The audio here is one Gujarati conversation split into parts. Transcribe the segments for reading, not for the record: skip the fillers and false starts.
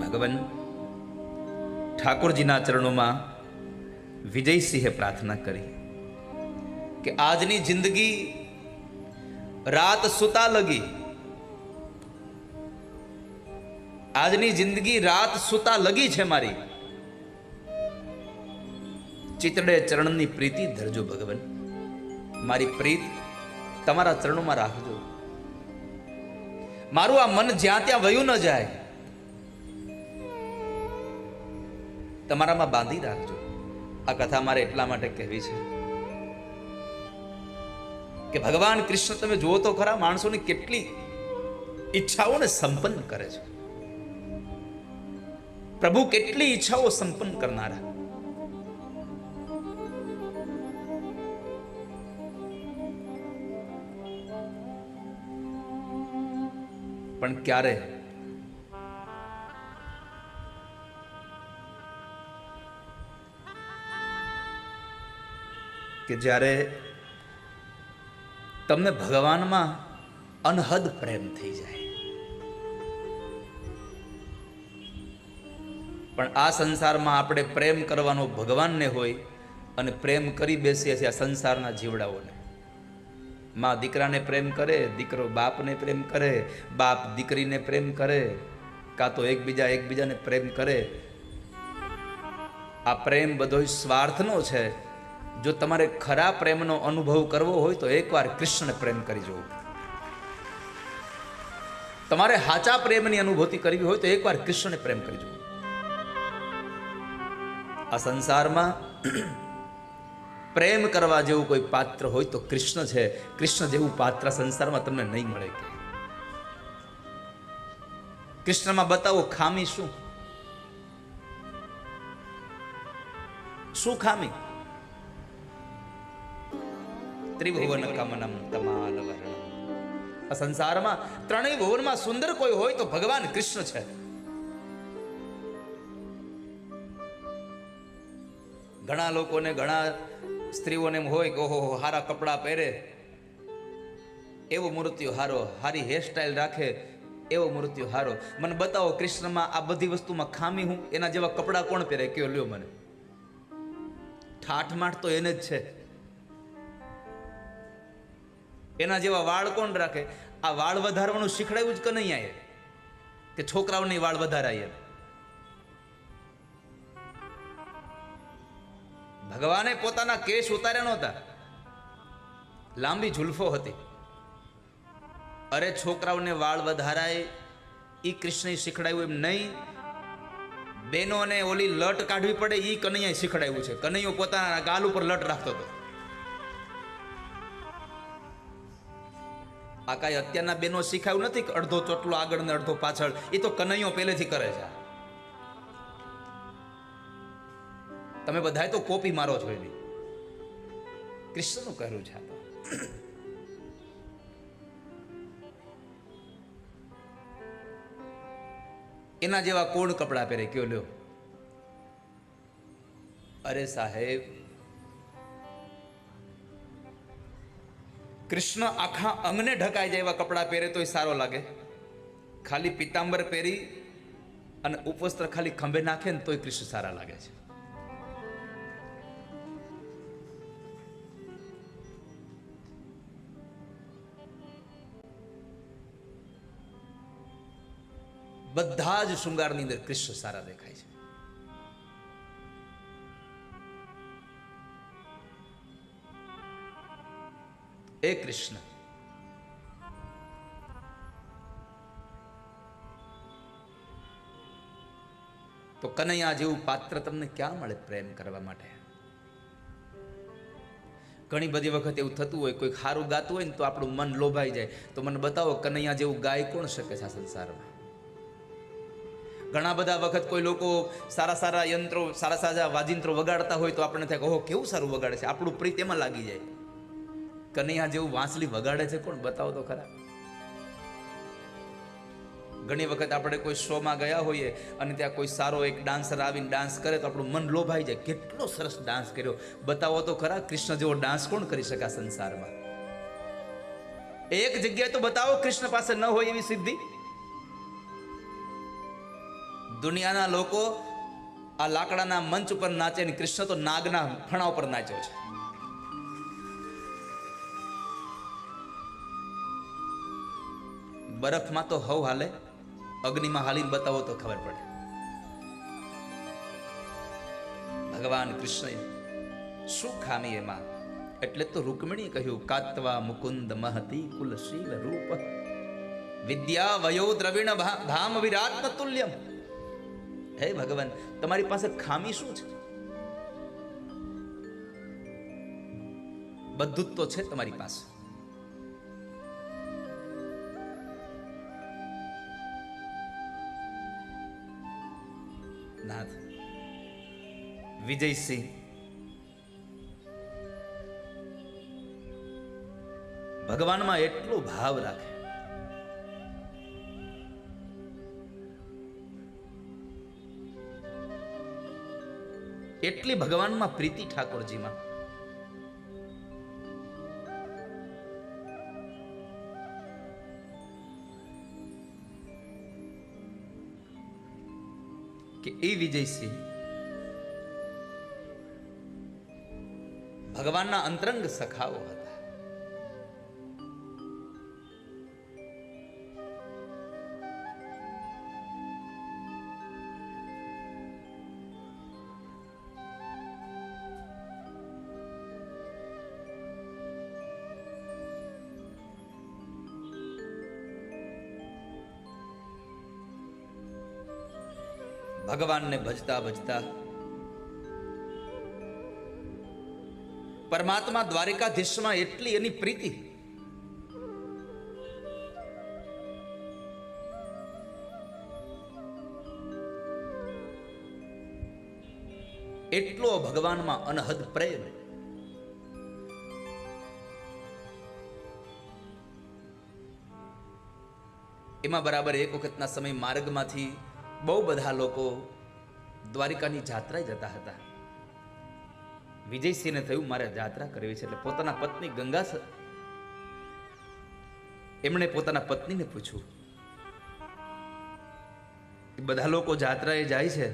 ભગવાન ઠાકોરજીના ચરણોમાં વિજયસિંહે પ્રાર્થના કરી કે આજની જિંદગી રાત સુતા લગી, આજની જિંદગી રાત સુતા લગી છે મારી, ચિતડે ચરણની પ્રીતિ ધરજો ભગવાન, મારી પ્રીત તમારા ચરણોમાં રાખજો, મારું આ મન જ્યાં ત્યાં વયું ન જાય, તમારામાં બાંધી રાખજો. આ કથા મારે એટલા માટે કહેવી છે કે ભગવાન કૃષ્ણ તમે જુઓ તો ખરા, માણસોની કેટલી ઈચ્છાઓને સંપન્ન કરે છે. પ્રભુ કેટલી ઈચ્છાઓ સંપન્ન કરનારા. પણ ક્યારે કે જ્યારે તમને ભગવાનમાં અનહદ પ્રેમ થઈ જાય. પણ આ સંસારમાં આપણે પ્રેમ કરવાનો ભગવાનને હોય અને પ્રેમ કરી બેસીએ છીએ આ સંસારના જીવડાઓને. માં દીકરાને પ્રેમ કરે, દીકરો બાપને પ્રેમ કરે, બાપ દીકરીને પ્રેમ કરે, કાં તો એકબીજાને પ્રેમ કરે. આ પ્રેમ બધો સ્વાર્થનો છે. જો તમારે ખરા પ્રેમનો અનુભવ કરવો હોય તો એકવાર કૃષ્ણને પ્રેમ કરી જવું. તમારે સાચા પ્રેમની અનુભૂતિ કરવી હોય તો એકવાર કૃષ્ણને પ્રેમ કરી જવું. આ સંસારમાં પ્રેમ કરવા જેવું કોઈ પાત્ર હોય તો કૃષ્ણ છે. કૃષ્ણ જેવું પાત્ર સંસારમાં તમને નહીં મળે. કે કૃષ્ણમાં બતાવો ખામી શું? શું ખામી? ત્રિભુવન કમનમ તમાલ વર્ણમ. આ સંસારમાં ત્રણેય ભુવનમાં સુંદર કોઈ હોય તો ભગવાન કૃષ્ણ છે. ઘણા લોકોને, ઘણા સ્ત્રીઓને એમ હોય કે ઓહો હારા કપડાં પહેરે એવો મૃત્યુ હારો, હારી હેરસ્ટાઈલ રાખે એવો મૃત્યુ હારો. મને બતાવો કૃષ્ણમાં આ બધી વસ્તુમાં ખામી હું? એના જેવા કપડાં કોણ પહેરે કયો લ્યો મને? ઠાઠમાઠ તો એને જ છે. એના જેવા વાળ કોણ રાખે? આ વાળ વધારવાનું શીખડાયું જ કે નહીં આયે કે છોકરાઓની વાળ વધારાય? ભગવાને પોતાના કેશ ઉતાર્યા નહોતા, લાંબી ઝુલ્ફો હતી. અરે છોકરાઓને વાળ વધારાય ઈ કૃષ્ણે શીખડાયું એમ નહીં. બેનોને ઓલી લટ કાઢવી પડે ઈ કનૈયાએ શીખડાયું છે. કનૈયો પોતાના ગાલ ઉપર લટ રાખતો હતો. આ કાંઈ અત્યારના બેનો શીખાયું નથી કે અડધો ચોટલો આગળ ને અડધો પાછળ. એ તો કનૈયો પહેલેથી કરે છે. તમે બધા તો કોપી મારો છો એની. કૃષ્ણનું કહ્યું છે. એના જેવા કોણ કપડા પહેરે કયો લ્યો? અરે સાહેબ, કૃષ્ણ આખા અંગને ઢકાઈ જાય એવા કપડા પહેરે તોય સારો લાગે. ખાલી પિતાંબર પહેરી અને ઉપવસ્ત્ર ખાલી ખંભે નાખે ને તોય કૃષ્ણ સારા લાગે છે. બધા જ શૃંગારની અંદર કૃષ્ણ સારા દેખાય છે. એ કૃષ્ણ તો કનૈયા જેવું પાત્ર તમને ક્યાં મળે પ્રેમ કરવા માટે? ઘણી બધી વખત એવું થતું હોય, કોઈ સારું ગાતું હોય ને તો આપણું મન લોભાઈ જાય. તો મને બતાવો કનૈયા જેવું ગાય કોણ શકે છે આ સંસારમાં? ઘણા બધા વખત કોઈ લોકો સારા સારા યંત્રો, સારા સારા વાજિંત્રો વગાડતા હોય તો આપણને થાય ઓહો કેવું સારું વગાડે છે. આપણું પ્રીત એમાં લાગી જાય. કનૈયા જેવું વાંસળી વગાડે છે કોણ? બતાવો તો ખરા. ઘણી વખત આપણે કોઈ શોમાં ગયા હોઈએ અને ત્યાં કોઈ સારો એક ડાન્સર આવીને ડાન્સ કરે તો આપણું મન લોભાઈ જાય. કેટલો સરસ ડાન્સ કર્યો. બતાવો તો ખરા કૃષ્ણ જેવો ડાન્સ કોણ કરી શકે આ સંસારમાં? એક જગ્યાએ તો બતાવો કૃષ્ણ પાસે ન હોય એવી સિદ્ધિ. દુનિયાના લોકો આ લાકડાના મંચ ઉપર નાચે ને કૃષ્ણ તો નાગના ફણા ઉપર નાચ્યો છે. બરફમાં તો હવ હાલે, અગ્નિમાં હાલીને બતાવો તો ખબર પડે. ભગવાન કૃષ્ણ શું ખામી એમાં? એટલે તો રૂકમણી કહ્યું, કાત્વા મુકુંદ મહતી કુલશીલ રૂપ વિદ્યા વયો દ્રવિણ ધામ વિરાટ તુલ્યમ. હે ભગવાન, તમારી પાસે ખામી શું છે? બધું જ તો છે તમારી પાસે. નાથ વિજયસિંહ ભગવાનમાં એટલો ભાવ રાખે, એટલી ભગવાનમાં પ્રીતિ ઠાકોરજીમાં, કે એ વિજયસિંહ ભગવાનના અંતરંગ સખાઓ હતા. ભગવાનને ભજતા ભજતા પરમાત્મા દ્વારિકાધીશમાં એટલી એની પ્રીતિ, એટલો ભગવાનમાં અનહદ પ્રેમ. એમાં બરાબર એક વખતના સમય માર્ગમાંથી બહુ બધા લોકો દ્વારિકાની જાત્રાએ જતા હતા. વિજયસિંહને થયું મારે જાત્રા કરવી છે, એટલે પોતાના પત્ની ગંગા, એમણે પોતાના પત્નીને પૂછ્યું, બધા લોકો જાત્રાએ જાય છે,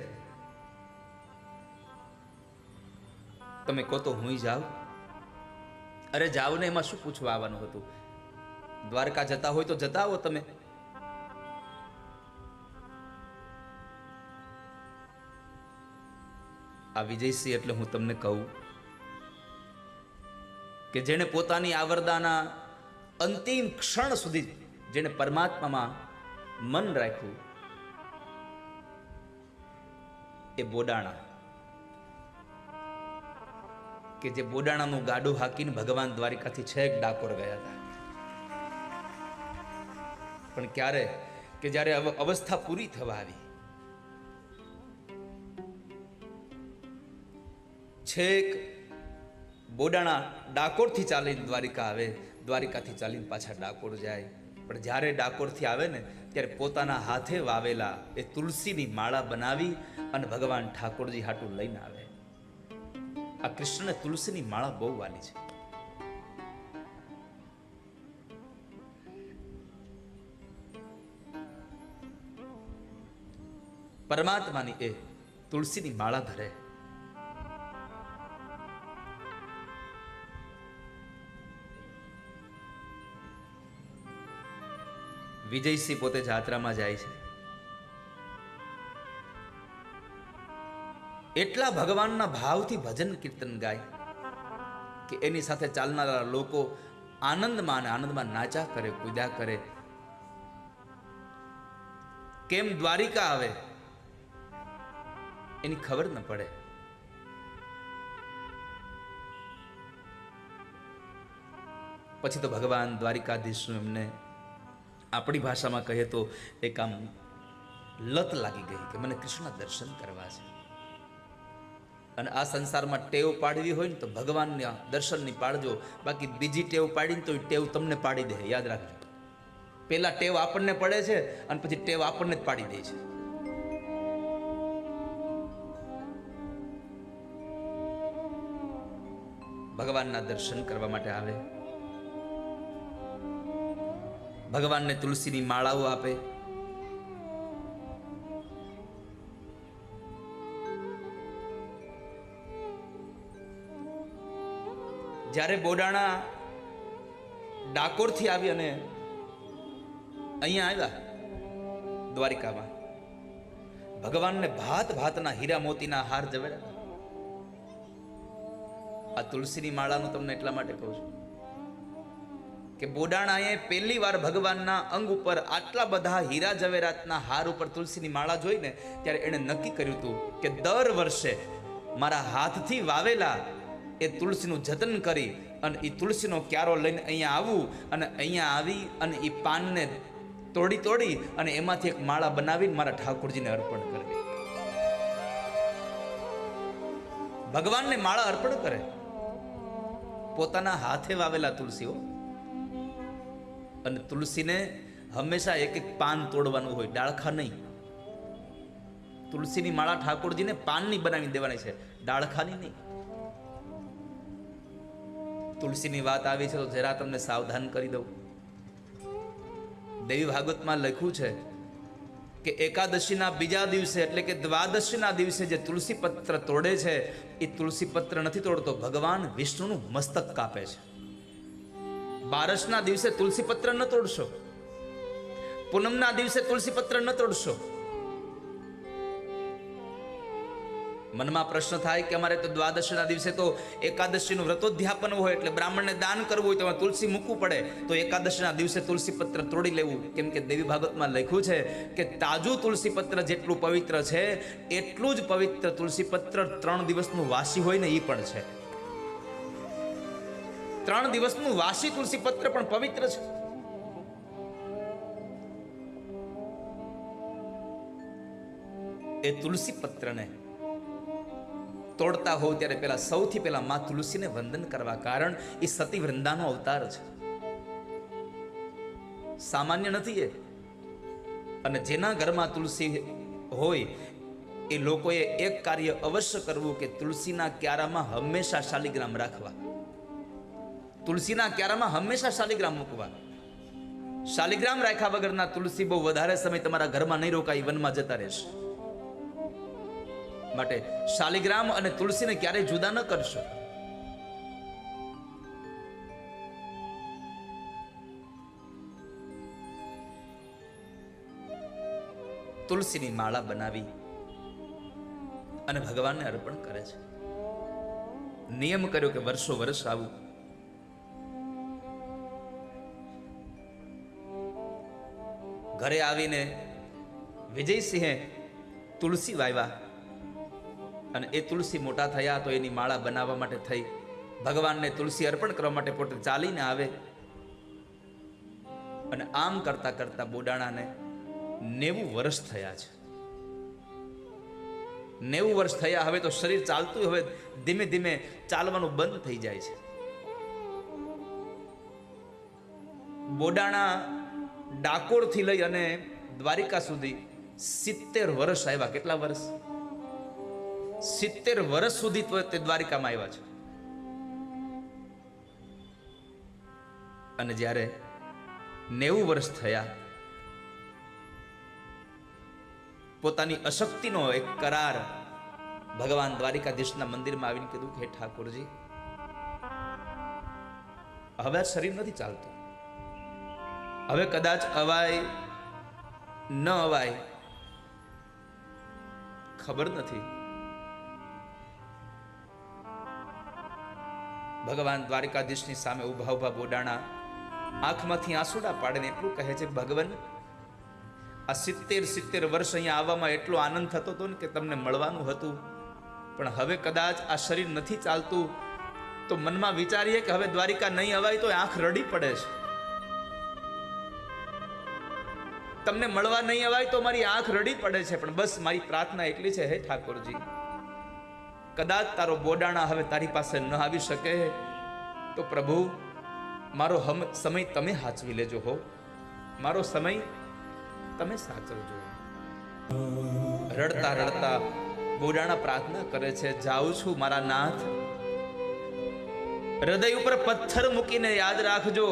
તમે કહો તો હું જાઉં? અરે જાવ ને, એમાં શું પૂછવા આવવાનું હતું? દ્વારકા જતા હોય તો જતા આવો તમે. આ વિજયસિંહ એટલે હું તમને કહું કે જેણે પોતાની આવરદાના અંતિમ ક્ષણ સુધી જેણે પરમાત્મામાં મન રાખ્યું, એ બોડાણા, કે જે બોડાણાનું ગાડું હાકીને ભગવાન દ્વારિકાથી છેક ડાકોર ગયા હતા. પણ ક્યારે? કે જ્યારે અવસ્થા પૂરી થવા આવી, છેક બોડાણા ડાકોરથી ચાલીને દ્વારિકા આવે, દ્વારિકાથી ચાલીને પાછા ડાકોર જાય. પણ જ્યારે ડાકોરથી આવે ને ત્યારે પોતાના હાથે વાવેલા એ તુલસીની માળા બનાવી અને ભગવાન ઠાકોરજી હાટું લઈને આવે. આ કૃષ્ણને તુલસીની માળા બહુ વાલી છે. પરમાત્માની એ તુલસીની માળા ધરે. વિજયસિંહ પોતે જાત્રામાં જાય છે, એટલા ભગવાનના ભાવથી ભજન કીર્તન ગાય કે એની સાથે ચાલનારા લોકો આનંદમાં અને આનંદમાં નાચા કરે, કૂદ્યા કરે. કેમ દ્વારિકા આવે એની ખબર ન પડે. પછી તો ભગવાન દ્વારિકાધીશનું એમને આપણી ભાષામાં કહીએ તો એક આમ લત લાગી ગઈ કે મને કૃષ્ણ દર્શન કરવા છે. અને આ સંસારમાં ટેવ પાડવી હોય ને તો ભગવાનના દર્શનની પાડજો, બાકી બીજી ટેવ પાડીને તો ટેવ તમને પાડી દે. યાદ રાખજો, પેલા ટેવ આપણને પડે છે અને પછી ટેવ આપણને જ પાડી દે છે. ભગવાનના દર્શન કરવા માટે આવે, ભગવાનને તુલસીની માળાઓ આપે, જ્યારે બોડાણા ડાકોરથી આવી અને અહીંયા આવ્યા દ્વારિકામાં, ભગવાનને ભાત ભાતના હીરા મોતીના હાર જવેરા. આ તુલસીની માળાનું તમને એટલા માટે કહું છું કે બોડાણાએ પહેલી વાર ભગવાનના અંગ ઉપર આટલા બધા હીરા જવેરાતના હાર ઉપર તુલસીની માળા જોઈને ત્યારે એણે નક્કી કર્યું હતું કે દર વર્ષે મારા હાથથી વાવેલા એ તુલસીનું જતન કરી અને એ તુલસીનો ક્યારો લઈને અહીંયા આવું અને અહીંયા આવી અને એ પાનને તોડી અને એમાંથી એક માળા બનાવીને મારા ઠાકોરજીને અર્પણ કરવી. ભગવાનને માળા અર્પણ કરે, પોતાના હાથે વાવેલા તુલસીઓ. અને તુલસીને હંમેશા એક એક પાન તોડવાનું હોય, ડાળખા નહીં. તુલસીની માળા ઠાકોરજીને પાનની બનાવી દેવાની છે, ડાળખાની નહીં. તુલસીની વાત આવી છે તો જરા તમને સાવધાન કરી દઉં. દેવી ભાગવતમાં લખ્યું છે કે એકાદશીના બીજા દિવસે એટલે કે દ્વાદશીના દિવસે જે તુલસી પત્ર તોડે છે એ તુલસી પત્ર નથી તોડતો, ભગવાન વિષ્ણુનું મસ્તક કાપે છે. બારસના દિવસે તુલસી પત્ર ન તોડશો, પૂનમના દિવસે તુલસી પત્ર ન તોડશો. મનમાં પ્રશ્ન થાય કે અમારે તો દ્વાદશીના દિવસે તો એકાદશીનું વ્રતોધ્યાપન હોય એટલે બ્રાહ્મણને દાન કરવું હોય તો તુલસી મૂકવું પડે, તો એકાદશીના દિવસે તુલસી પત્ર તોડી લેવું. કેમ કે દેવી ભાગવતમાં લખ્યું છે કે તાજું તુલસી પત્ર જેટલું પવિત્ર છે એટલું જ પવિત્ર તુલસી પત્ર 3 દિવસનું વાસી હોય ને એ પણ છે. 3 દિવસનું વાસી તુલસી પત્ર પણ પવિત્ર છે. એ તુલસી પત્રને તોડતા હોવ ત્યારે પેલા સૌથી પહેલા માં તુલસીને વંદન કરવા, કારણ એ સતી વૃંદાનો અવતાર છે, સામાન્ય નથી એ. અને જેના ઘરમાં તુલસી હોય એ લોકોએ એક કાર્ય અવશ્ય કરવું કે તુલસીના ક્યારામાં હંમેશા શાલિગ્રામ રાખવા. તુલસીના ક્યારામાં હંમેશા શાલિગ્રામ મૂકવા. શાલિગ્રામ રાખ્યા વગરના તુલસી બહુ વધારે સમય તમારા ઘરમાં નહીં રોકાય, વનમાં જતા રહેશે. માટે શાલિગ્રામ અને તુલસીને ક્યારેય જુદા ન કરશો. તુલસીની માળા બનાવી અને ભગવાનને અર્પણ કરે છે. નિયમ કર્યો કે વર્ષો વર્ષ આવું. ઘરે આવીને વિજયસિંહે તુલસી વાવ્યા અને એ તુલસી મોટા થયા તો એની માળા બનાવવા માટે થઈ ભગવાનને તુલસી અર્પણ કરવા માટે પોતે ચાલીને આવે. અને આમ કરતા કરતા બોડાણાને 90 વર્ષ થયા છે. 90 વર્ષ થયા. હવે તો શરીર ચાલતું, હવે ધીમે ધીમે ચાલવાનું બંધ થઈ જાય છે. બોડાણા ડાકોરથી લઈ અને દ્વારિકા સુધી 70 વર્ષ આવ્યા. કેટલા વર્ષ? 70 વર્ષ સુધી તે દ્વારિકામાં આવ્યા છે. અને જ્યારે 90 વર્ષ થયા, પોતાની અશક્તિનો એક કરાર ભગવાન દ્વારિકાધીશના મંદિરમાં આવીને કીધું કે હે ઠાકોરજી, હવે આ શરીર નથી ચાલતું, હવે કદાચ અવાય ન અવાય ખબર નથી. ભગવાન દ્વારિકાધીશની સામે ઉભા ઉભા બોડાણા આંખમાંથી આંસુડા પાડીને એટલું કહે છે, ભગવાન આ 70 વર્ષ અહીંયા આવવામાં એટલો આનંદ થતો હતો ને કે તમને મળવાનું હતું, પણ હવે કદાચ આ શરીર નથી ચાલતું તો મનમાં વિચારીએ કે હવે દ્વારિકા નહીં અવાય તો આંખ રડી પડે છે. તમને મળવા નહીં અવાય તો મારી આંખ રડી પડે છે, પણ બસ મારી પ્રાર્થના એટલી છે, હે ઠાકોરજી, કદાચ તારો બોડાણા હવે તારી પાસે ન આવી શકે તો પ્રભુ મારો સમય તમે સાચવી લેજો હો, મારો સમય તમે સાચવજો. રડતા રડતા બોડાણા પ્રાર્થના કરે છે, જાઉં છું મારા નાથ, હૃદય ઉપર પથ્થર મૂકીને યાદ રાખજો,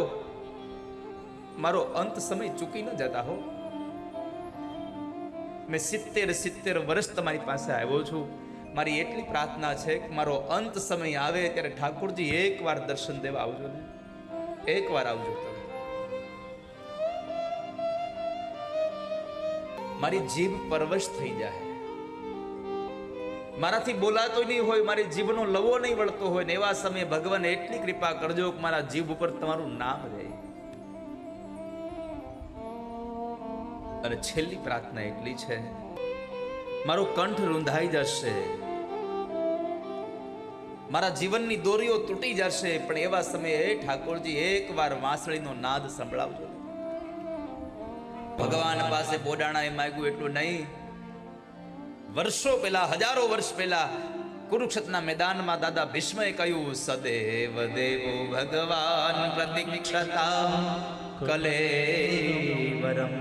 મારો અંત સમય ચૂકી ન જતા હો. મેં 70 વર્ષ તમારી પાસે આવ્યો છું, મારી એટલી પ્રાર્થના છે કે મારો અંત સમય આવે ત્યારે ઠાકોરજી એકવાર દર્શન દેવા આવજો ને, એકવાર આવજો તમે. મારી જીભ પરવશ થઈ જાય, મારાથી બોલાતો નહીં હોય, મારી જીભનો લવો નહીં વળતો હોય ને એવા સમયે ભગવાન એટલી કૃપા કરજો કે મારા જીભ ઉપર તમારું નામ રહે. અને છેલ્લી પ્રાર્થના એટલી છે, મારો કંઠ રૂંધાઈ જશે, મારા જીવનની દોરીઓ તૂટી જશે, પણ એવા સમયે ઠાકોરજી એકવાર વાંસળીનો નાદ સંભળાવજો. ભગવાન પાસે બોડાણાએ માંગ્યું એટલું નહીં, વર્ષો પહેલા, હજારો વર્ષ પહેલા કુરુક્ષેત્રના મેદાનમાં દાદા ભીષ્મએ કહ્યું, સદેવ દેવો ભગવાન પ્રતીક્ષતા કલેવરમ.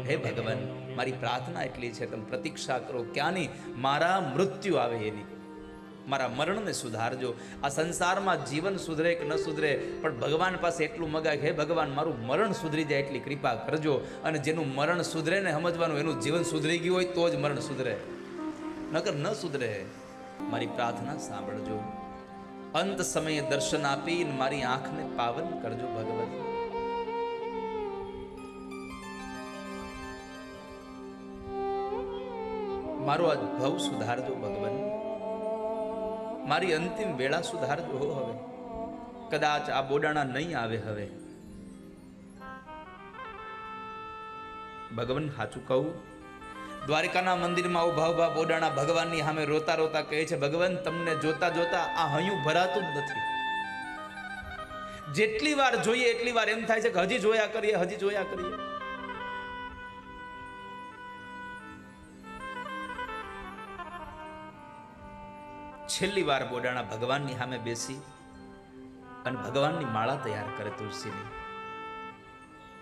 હે ભગવાન, મારી પ્રાર્થના એટલી છે, તમે પ્રતીક્ષા કરો ક્યાંની? મારા મૃત્યુ આવે એની, મારા મરણને સુધારજો. આ સંસારમાં જીવન સુધરે કે ન સુધરે, પણ ભગવાન પાસે એટલું મગાય, હે ભગવાન મારું મરણ સુધરી જાય એટલી કૃપા કરજો. અને જેનું મરણ સુધરે ને સમજવાનું, એનું જીવન સુધરી ગયું હોય તો જ મરણ સુધરે, નકર ન સુધરે. મારી પ્રાર્થના સાંભળજો, અંત સમયે દર્શન આપીને મારી આંખને પાવન કરજો ભગવાન. મારો આ ભવ સુધારજો ભગવાન, મારી અંતિમ વેળા સુધારજો. હવે કદાચ આ બોડાણા નહીં આવે, હવે ભગવાન સાચું કહું, દ્વારિકાના મંદિરમાં ઉભા બોડાણા ભગવાનની સામે રોતા રોતા કહે છે, ભગવાન તમને જોતા જોતા આ હૈયું ભરાતું જ નથી. જેટલી વાર જોઈએ એટલી વાર એમ થાય છે કે હજી જોયા કરીએ, હજી જોયા કરીએ. છેલ્લી વાર બોડાણા ભગવાનની સામે બેસી અને ભગવાનની માળા તૈયાર કરે,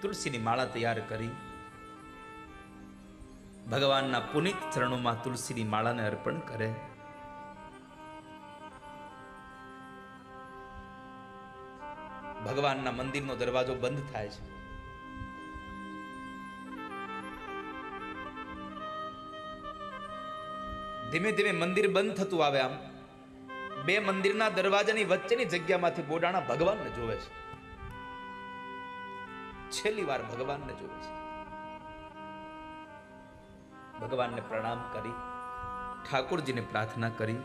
તુલસીની માળા તૈયાર કરી ભગવાનના પુનિત ચરણોમાં તુલસીની માળાને અર્પણ કરે. ભગવાનના મંદિરનો દરવાજો બંધ થાય છે. ધીમે ધીમે મંદિર બંધ થતું આવે. આમ બે મંદિરના દરવાજાની વચ્ચેની જગ્યામાંથી બોડાણા ભગવાનને જોવે છે. છેલ્લી વાર ભગવાનને જોવે છે. ભગવાનને પ્રણામ કરી, ઠાકોરજીને પ્રાર્થના કરી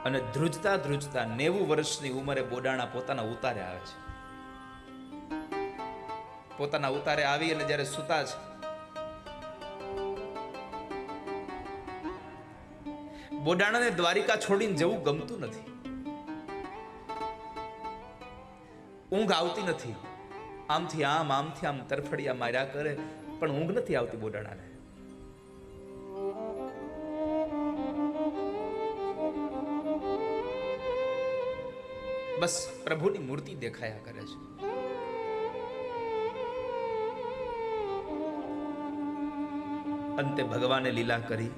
અને ધ્રુજતા ધ્રુજતા 90 વર્ષની ઉંમરે બોડાણા પોતાના ઉતારે આવે છે. પોતાના ઉતારે આવી અને જ્યારે સૂતા છે, બોડાણાને દ્વારિકા છોડીને જવું ગમતું નથી. ઊંઘ આવતી નથી. આમથી આમ, આમથી આમ તરફડિયા માર્યા કરે, પણ ઊંઘ નથી આવતી બોડાણાને. બસ પ્રભુની મૂર્તિ દેખાયા કરે છે. અંતે ભગવાને લીલા કરી.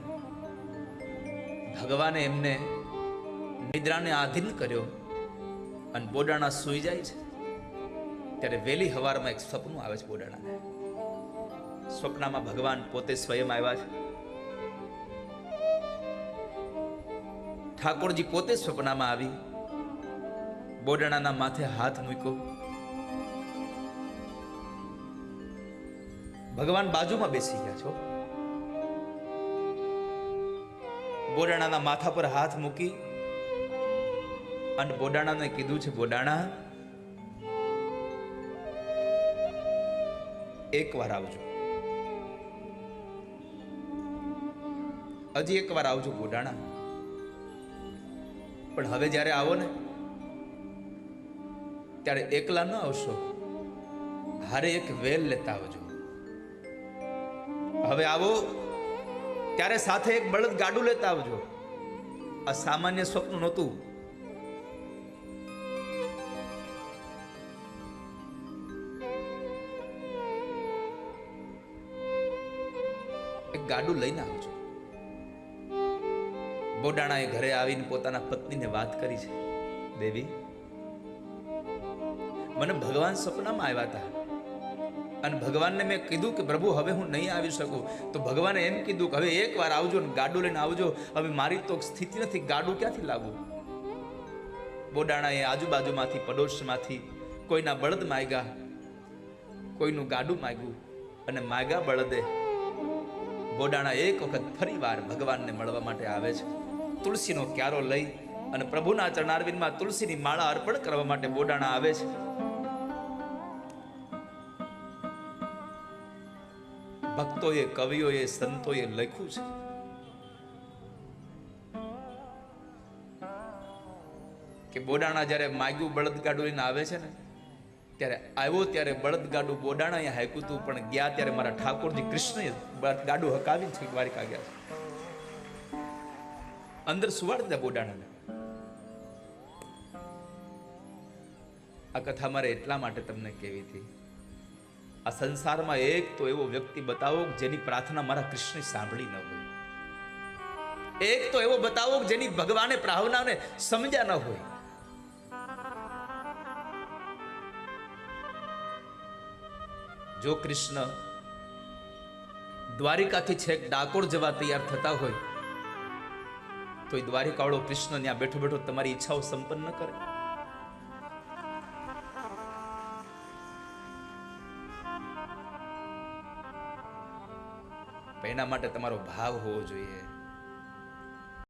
ભગવાને એમને નિદ્રાને આધીન કર્યો અને બોડાણા સૂઈ જાય છે. ત્યારે વહેલી હવારમાં એક સપનું આવે છે બોડાણાને. સ્વપ્નમાં ભગવાન પોતે સ્વયં આવ્યા છે. ઠાકોરજી પોતે સ્વપ્નમાં આવી બોડાણાના માથે હાથ મૂક્યો. ભગવાન બાજુમાં બેસી ગયા છો. બોડાણાના માથા પર હાથ મૂકી અને બોડાણાને કીધું છે, બોડાણા એકવાર આવજો, હજી એકવાર આવજો બોડાણા. પણ હવે જ્યારે આવો ને ત્યારે એકલા ન આવશો, હારે એક વેલ લેતા આવજો. હવે આવો ત્યારે સાથે એક બળદ ગાડું લેતા આવજો. આ સામાન્ય સ્વપ્ન નહોતું. એક ગાડું લઈને આવજો. બોડાણાએ ઘરે આવીને પોતાના પત્નીને વાત કરી છે, દેવી મને ભગવાન સપનામાં આવ્યા હતા અને ભગવાનને મેં કીધું કે પ્રભુ હવે હું નહીં આવી શકું, તો ભગવાને એમ કીધું કે હવે એકવાર આવજો ને ગાડું લઈને આવજો. હવે મારી તો સ્થિતિ નથી, ગાડું ક્યાંથી લાવવું? બોડાણાએ આજુબાજુમાંથી પડોશમાંથી કોઈના બળદ માગ્યા, કોઈનું ગાડું માગ્યું અને માગ્યા બળદે. બોડાણા એક વખત ફરી વાર ભગવાનને મળવા માટે આવે છે. તુલસીનો ક્યારો લઈ અને પ્રભુના ચરણારવિંદમાં તુલસીની માળા અર્પણ કરવા માટે બોડાણા આવે છે. ભક્તોએ, કવિઓએ, સંતોએ લખ્યું છે કે બોડાણા જ્યારે માગ્યું બળદગાડું લઈને આવે છે ને, ત્યારે આવ્યો ત્યારે બળદગાડું બોડાણા અહીંયા હાંક્યું હતું, પણ ગયા ત્યારે મારા ઠાકોરજી કૃષ્ણએ બળદગાડું હકાવીને છે દ્વારિકા ગયા છે. અંદર સુવાડી દીધા બોડાણાને. આ કથા મારે એટલા માટે તમને કહેવી હતી, આ સંસારમાં એક તો એવો વ્યક્તિ બતાવો જેની પ્રાર્થના મારા કૃષ્ણ સાંભળી ન હોય. એક તો એવો બતાવો જેની ભગવાને પ્રાર્થનાને સમજ્યા ન હોય. જો કૃષ્ણ દ્વારિકાથી છેક ડાકોર જવા તૈયાર થતા હોય તો એ દ્વારિકાવાળો કૃષ્ણ ત્યાં બેઠો બેઠો તમારી ઈચ્છાઓ સંપન્ન કરે. એના માટે તમારો ભાવ હોવો જોઈએ.